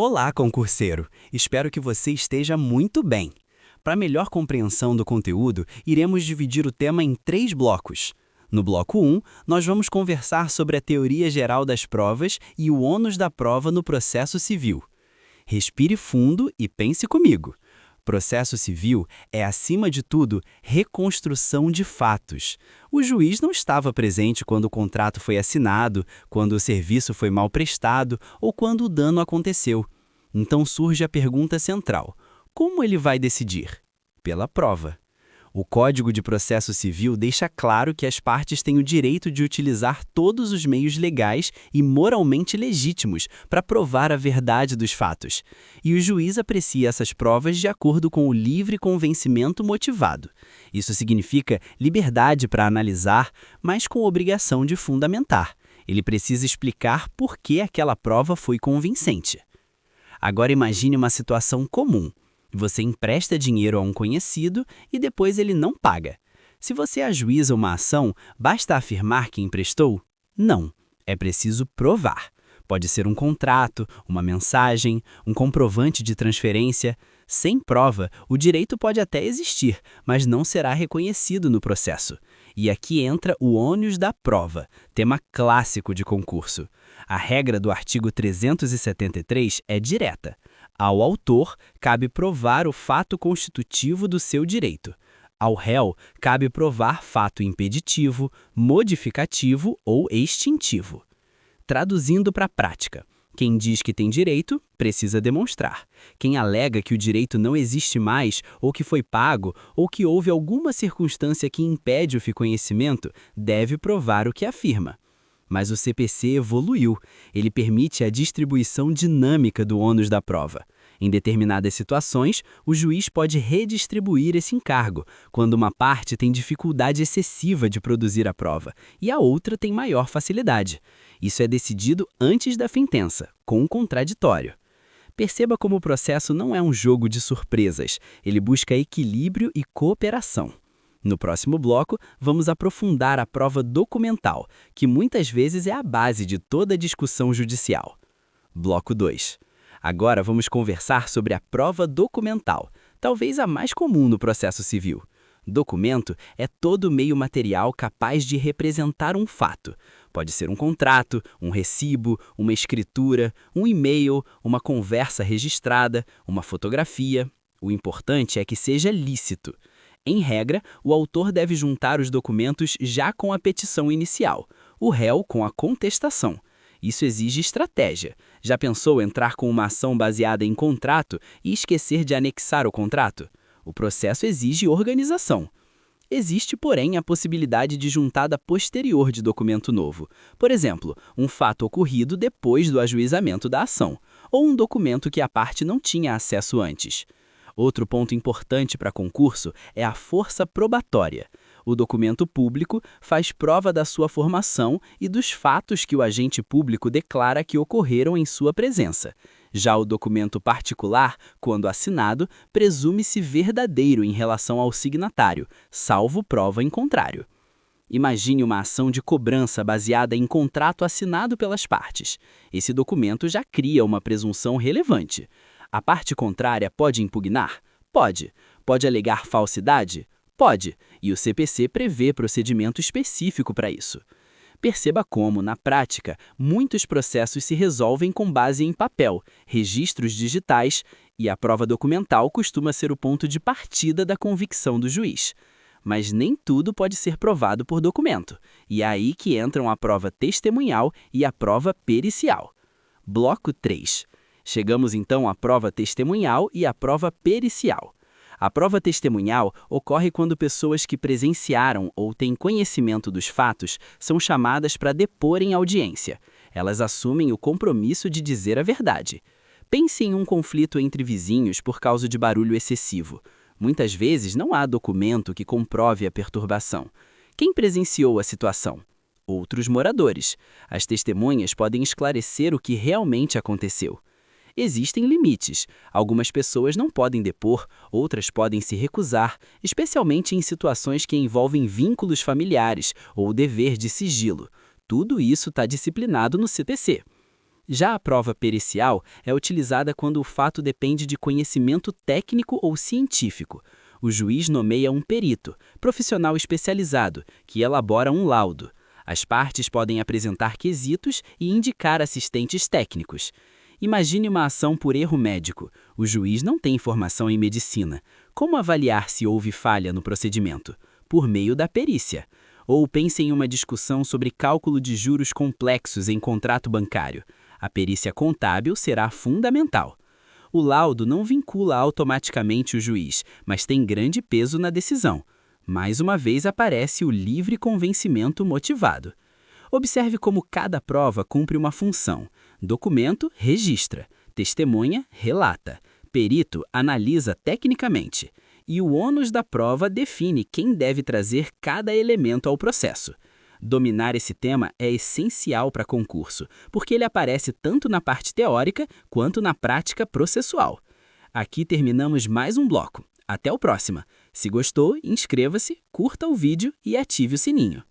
Olá, concurseiro! Espero que você esteja muito bem. Para melhor compreensão do conteúdo, iremos dividir o tema em 3 blocos. No bloco 1, nós vamos conversar sobre a teoria geral das provas e o ônus da prova no processo civil. Respire fundo e pense comigo. Processo civil é, acima de tudo, reconstrução de fatos. O juiz não estava presente quando o contrato foi assinado, quando o serviço foi mal prestado ou quando o dano aconteceu. Então surge a pergunta central: como ele vai decidir? Pela prova. O Código de Processo Civil deixa claro que as partes têm o direito de utilizar todos os meios legais e moralmente legítimos para provar a verdade dos fatos. E o juiz aprecia essas provas de acordo com o livre convencimento motivado. Isso significa liberdade para analisar, mas com obrigação de fundamentar. Ele precisa explicar por que aquela prova foi convincente. Agora imagine uma situação comum. Você empresta dinheiro a um conhecido e depois ele não paga. Se você ajuiza uma ação, basta afirmar que emprestou? Não. É preciso provar. Pode ser um contrato, uma mensagem, um comprovante de transferência. Sem prova, o direito pode até existir, mas não será reconhecido no processo. E aqui entra o ônus da prova, tema clássico de concurso. A regra do artigo 373 é direta. Ao autor, cabe provar o fato constitutivo do seu direito. Ao réu, cabe provar fato impeditivo, modificativo ou extintivo. Traduzindo para a prática, quem diz que tem direito, precisa demonstrar. Quem alega que o direito não existe mais, ou que foi pago, ou que houve alguma circunstância que impede o reconhecimento, deve provar o que afirma. Mas o CPC evoluiu. Ele permite a distribuição dinâmica do ônus da prova. Em determinadas situações, o juiz pode redistribuir esse encargo, quando uma parte tem dificuldade excessiva de produzir a prova e a outra tem maior facilidade. Isso é decidido antes da sentença, com um contraditório. Perceba como o processo não é um jogo de surpresas. Ele busca equilíbrio e cooperação. No próximo bloco, vamos aprofundar a prova documental, que muitas vezes é a base de toda a discussão judicial. Bloco 2. Agora vamos conversar sobre a prova documental, talvez a mais comum no processo civil. Documento é todo meio material capaz de representar um fato. Pode ser um contrato, um recibo, uma escritura, um e-mail, uma conversa registrada, uma fotografia. O importante é que seja lícito. Em regra, o autor deve juntar os documentos já com a petição inicial, o réu com a contestação. Isso exige estratégia. Já pensou entrar com uma ação baseada em contrato e esquecer de anexar o contrato? O processo exige organização. Existe, porém, a possibilidade de juntada posterior de documento novo. Por exemplo, um fato ocorrido depois do ajuizamento da ação, ou um documento que a parte não tinha acesso antes. Outro ponto importante para concurso é a força probatória. O documento público faz prova da sua formação e dos fatos que o agente público declara que ocorreram em sua presença. Já o documento particular, quando assinado, presume-se verdadeiro em relação ao signatário, salvo prova em contrário. Imagine uma ação de cobrança baseada em contrato assinado pelas partes. Esse documento já cria uma presunção relevante. A parte contrária pode impugnar? Pode. Pode alegar falsidade? Pode. E o CPC prevê procedimento específico para isso. Perceba como, na prática, muitos processos se resolvem com base em papel, registros digitais, e a prova documental costuma ser o ponto de partida da convicção do juiz. Mas nem tudo pode ser provado por documento, e é aí que entram a prova testemunhal e a prova pericial. Bloco 3. Chegamos então à prova testemunhal e à prova pericial. A prova testemunhal ocorre quando pessoas que presenciaram ou têm conhecimento dos fatos são chamadas para depor em audiência. Elas assumem o compromisso de dizer a verdade. Pense em um conflito entre vizinhos por causa de barulho excessivo. Muitas vezes não há documento que comprove a perturbação. Quem presenciou a situação? Outros moradores. As testemunhas podem esclarecer o que realmente aconteceu. Existem limites. Algumas pessoas não podem depor, outras podem se recusar, especialmente em situações que envolvem vínculos familiares ou o dever de sigilo. Tudo isso está disciplinado no CPC. Já a prova pericial é utilizada quando o fato depende de conhecimento técnico ou científico. O juiz nomeia um perito, profissional especializado, que elabora um laudo. As partes podem apresentar quesitos e indicar assistentes técnicos. Imagine uma ação por erro médico. O juiz não tem formação em medicina. Como avaliar se houve falha no procedimento? Por meio da perícia. Ou pense em uma discussão sobre cálculo de juros complexos em contrato bancário. A perícia contábil será fundamental. O laudo não vincula automaticamente o juiz, mas tem grande peso na decisão. Mais uma vez aparece o livre convencimento motivado. Observe como cada prova cumpre uma função. Documento registra, testemunha relata, perito analisa tecnicamente. E o ônus da prova define quem deve trazer cada elemento ao processo. Dominar esse tema é essencial para concurso, porque ele aparece tanto na parte teórica quanto na prática processual. Aqui terminamos mais um bloco. Até o próximo. Se gostou, inscreva-se, curta o vídeo e ative o sininho.